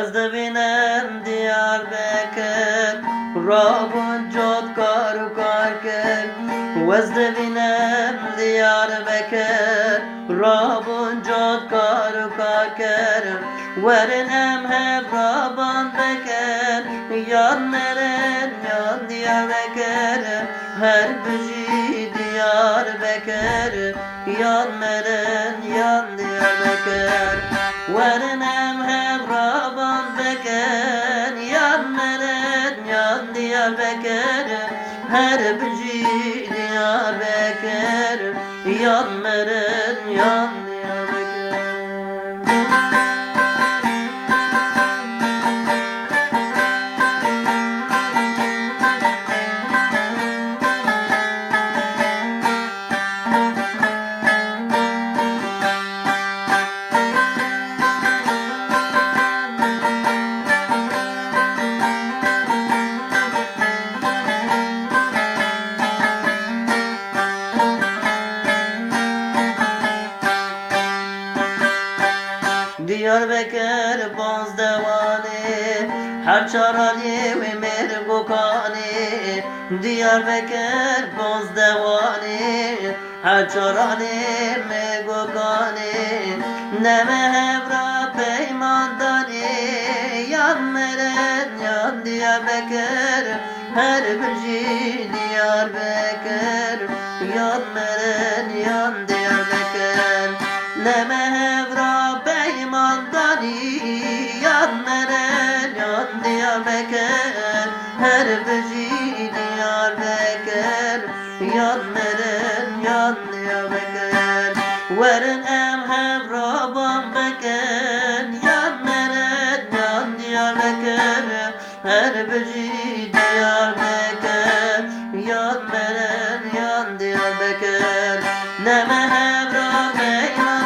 وەزدەبینم دیاربەکر ڕابوون جۆت کار و کار کرد وەزدەبینم دیاربەکر ڕابوون جۆت کار و کار کرد وەرن ئەم هەڤڕابان بکەن یان نەرن یان دیاربەکر هەر بژی دیاربەکر یان مەرن یان دیاربەکر وەرن ئەم هەڤڕابان بکەن یان مەرن یان دیاربەکر هەر بژی دیاربەکر یان مەرن یان دیاربەکر دیاربەکر بازدەوانێ هەر چارانێ وێ مێرگۆکانێ دیاربەکر بازدەوانێ هەر چارانێ مێرگۆکانێ نەمە هەڤرا پەیماندانێ یان مەرن یان دیاربەکر هەر بژی دیاربەکر یان مەرن یان دیاربەکر نەمە هەڤرا پەیماندانی یان مەرن یان دیاربەکر هەر بژی دیاربەکر یان مەرن یان دیاربەکر وەرن ئەم هەڤڕابان بکەن یان مەرن یان دیاربەکر هەر بژی دیاربەکر یان مەرن یان دیاربەکر نەمە هەڤرا پەیماندانی